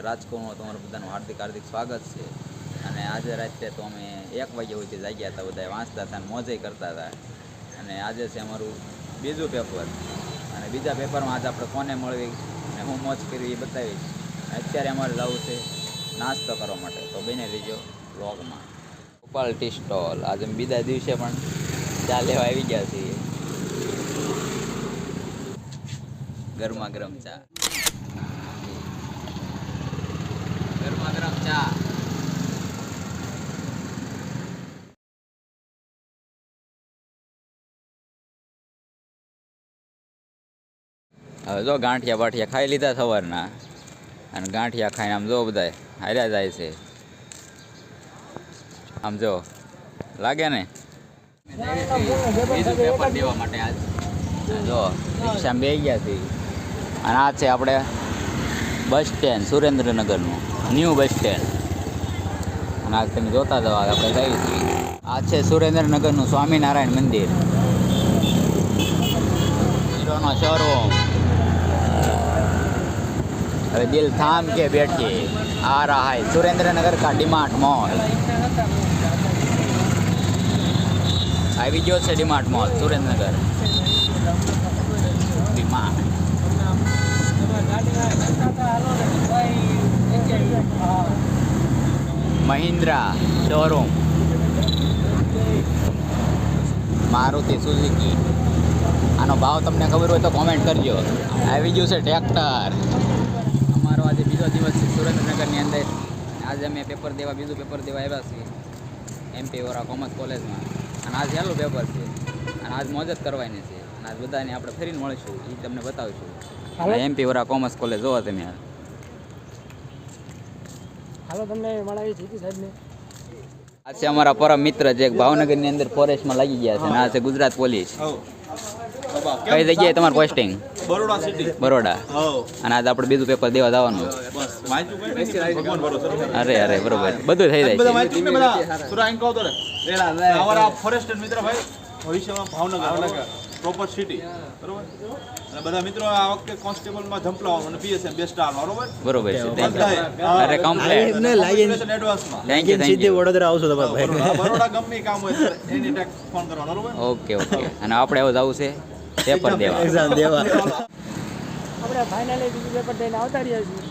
રાજકોટમાં તમારું બધાનું હાર્દિક સ્વાગત છે. અને આજે રાત્રે તો અમે 1 વાગ્યા સુધી જાગ્યા હતા, બધા વાંચતા હતા અને મોજે કરતા હતા. અને આજે છે અમારું બીજું પેપર, અને બીજા પેપરમાં આજે આપણે કોને મળવી અને હું મોજ કરી એ બતાવીશ. અત્યારે અમારે જવું છે નાસ્તો કરવા માટે, તો બને રહીજો વ્લોગમાં. ગોપાલ ટી સ્ટોલ, આજે બીજા દિવસે પણ ચા લેવા આવી ગયા છીએ. ગરમા ગરમ ચા, ગરમા ગરમ ચા. હવે જો ગાંઠિયા બાઠિયા ખાઈ લીધા સવારના, અને ગાંઠિયા ખાઈને આમ જો બધા હાર્યા જાય છે. આમ જો લાગે ને બીજું પેપર દેવા માટે આજ જો રિક્ષામાં બેસી ગયા છીએ. અને આ છે આપણે બસ સ્ટેન્ડ, સુરેન્દ્રનગરનું ન્યૂ બસ સ્ટેન્ડ. અને આજ તમે જોતા જવા આપણે જઈએ છીએ. આ છે સુરેન્દ્રનગરનું સ્વામિનારાયણ મંદિર, હીરોનો શોરૂમ. હવે દિલ થામ કે બેઠીએ આ रहा है सुरेंद्रनगर का डी-मार्ट मॉल. આવી ગયો છે DMart mall Surendranagar. DMart Mahindra showroom, Maruti Suzuki. આનો ભાવ તમને ખબર હોય તો કોમેન્ટ કરજો. આવી ગયું છે ટ્રેક્ટર. અમારો આજે બીજો દિવસ છે સુરેન્દ્રનગરની અંદર. આજે અમે બીજું પેપર દેવા આવ્યા છીએ MP વોરા કોમર્સ કોલેજમાં. અને આજ પહેલું પેપર છે, અને આજ મોજ જ કરવાની છે. અને આજ બધાને આપણે ફરીને મળીશું, એ તમને બતાવીશું. MP વોરા કોમર્સ કોલેજ જોવા તમે. હાલો તમને મળાવી જીતી સાહેબને. આ છે અમારા પરમ મિત્ર જે ભાવનગરની અંદર ફોરેસ્ટમાં લાગી ગયા છે. અને આ છે ગુજરાત પોલીસ. કઈ જગ્યાએ તમારું પોસ્ટિંગ? બરોડા સિટી, બરોડા. અને આજે આપણે બીજું પેપર દેવા જવાનું. અરે બરોબર, બધું થઈ જાય. ફોરેસ્ટર મિત્ર ભાઈ ભવિષ્યમાં ભાવનગર પ્રોપર સિટી, બરોબર. અને બધા મિત્રો આ વખતે કોન્સ્ટેબલમાં જંપલાવો અને PSM બેસ્ટ આર, બરોબર. બરોબર છે. અરે કમ્પ્લીટ ને લાગીને એડવાન્સમાં થેન્ક યુ સીધી વડોદરા આવશો તમારે ભાઈ. બરોડા ગમે કામ હોય એની ટેક ફોન કરવાનો, બરોબર. ઓકે. અને આપણે હવે જવું છે પેપર દેવા. એક્ઝામ દેવા. આપણે ફાઇનલી બીજું પેપર દઈને આવતા રહ્યા છીએ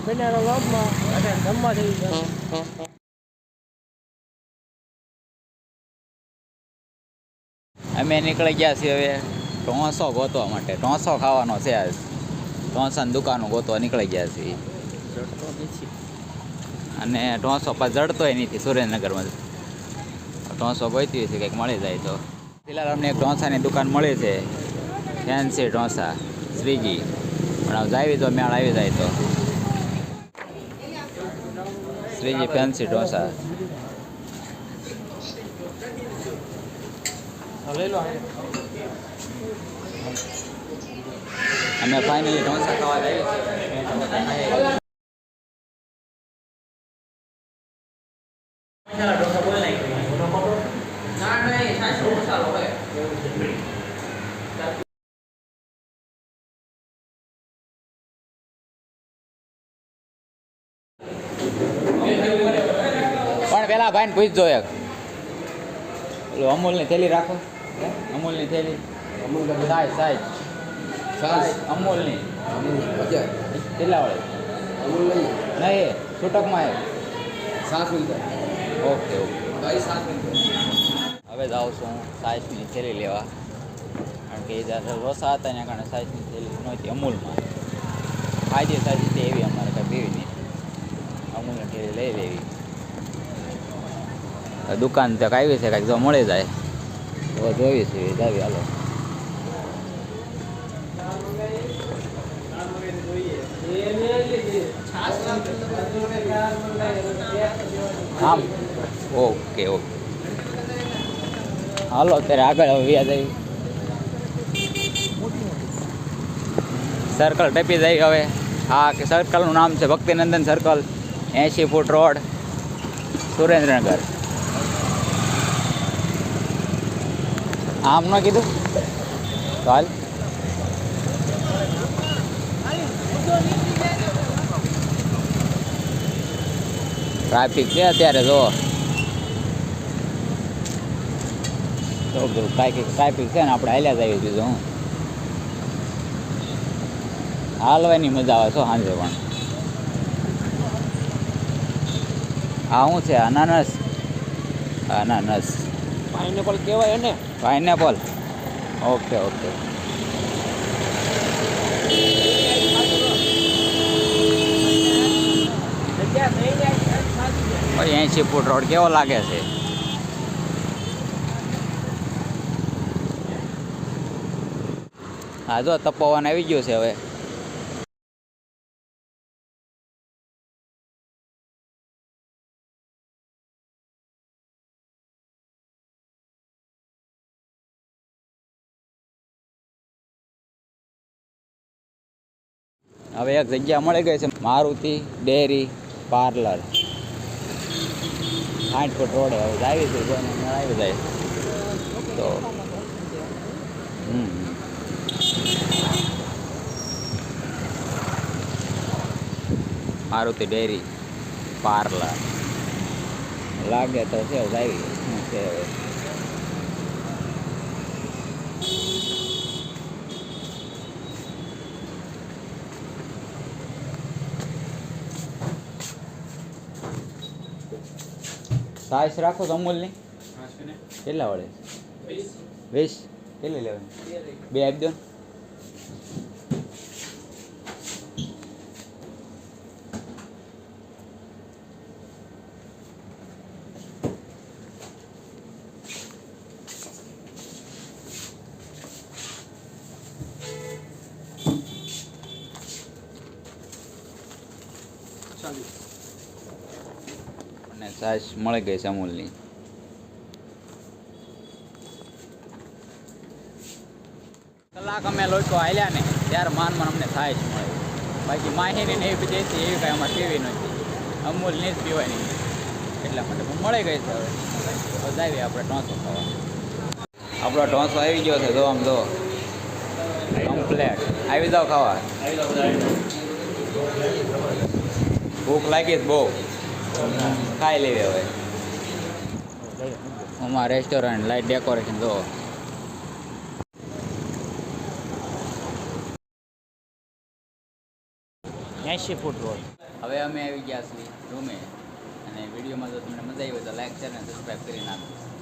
બંને લોબમાં જમવા થઈ ગયા. અમે નીકળી ગયા છીએ હવે ઢોસો ગોતવા માટે. ઢોસો ખાવાનો છે આજ. ઢોસાની દુકાનો ગોતવા નીકળી ગયા છીએ. અને ઢોસો પાછો જડતોય નથી સુરેન્દ્રનગરમાં. ઢોસો ગોતી છે, કંઈક મળી જાય તો. ફિલહાલ અમને એક ઢોસાની દુકાન મળી છે, ફેન્સી ઢોસા શ્રીજી. પણ હવે આવી તો મેળ આવી જાય તો શ્રીજી ફેન્સી ઢોસા. અમે ફાઇનલી ઢોસા ખાવા જઈએ છીએ. પણ પેલા ભાઈને પૂછજો એક, પેલું અમૂલની થેલી રાખો. અમૂલની થેલી, સાઈઝ અમૂલની કેટલા વાળે? નહીં છૂટકમાં ઓકે. હવે જાઉં છું સાઈઝની થેલી લેવા, કારણ કે એ રોસા હતા એના કારણે સાઈઝની થેલી નહોતી અમૂલમાં. ફાયદે સાઈઝ હતી એવી અમારે કંઈ પીવી નહીં. અમૂલની થેલી લઈ લેવી. દુકાન તક આવી છે, કાંઈક જો મળી જાય તો જોઈ છે. જાવી હાલો. આમ ઓકે. હાલો અત્યારે આગળ હવે વ્યાજ આવી સર્કલ ટપી જાય હવે. હા કે સર્કલનું નામ છે ભક્તિનંદન સર્કલ, 80 ફૂટ રોડ, સુરેન્દ્રનગર. આમ ન કીધું તો હાલ. ટ્રાફિક છે અત્યારે જો ટ્રાફિક છે ને આપણે હાલ્યા જઈએ બીજું હું હાલવાની મજા આવે છો સાંજે પણ આ શું છે અનાનસ પાઇનેપલ કહેવાય ને pineapple okay okay 80 foot road કેવો લાગે છે હા જો તપોવન આવી ગયું છે હવે હવે એક જગ્યા મળી ગઈ છે મારુતિ ડેરી પાર્લર 60 ફૂટ રોડે હવે આવી છે આવી જાય તો મારુતિ ડેરી પાર્લર લાગે તો છે આવી છે હવે સાઈઝ રાખો તો અમૂલની કેટલા વળે 20 કેટલી લેવાની 2 આપી દો ને અને સાઈઝ મળી ગઈ છે અમૂલની કલાક અમે લોકો આવ્યા ને ત્યારે માન અમને સાઈઝ મળે બાકી માહિતી ને એવી બધી એવી કાંઈ અમારે પીવી નથી અમૂલની જ પીવાની એટલા માટે મળી ગઈ છે હવે જાવી આપણે ઢોસો ખાવા આપણો ઢોસો આવી ગયો છે જો આમ જો કમ્પ્લેટ આવી જાઓ ખાવા ભૂખ લાગી જ બહુ ખાઈ લેવી હવે અમારા રેસ્ટોરન્ટ લાઇટ ડેકોરેશન જો 80 ફૂટ રોડ હવે અમે આવી ગયા છીએ રૂમે અને વિડીયોમાં જો તમને મજા આવી હોય તો લાઈક શેર અને સબસ્ક્રાઈબ કરી નાખો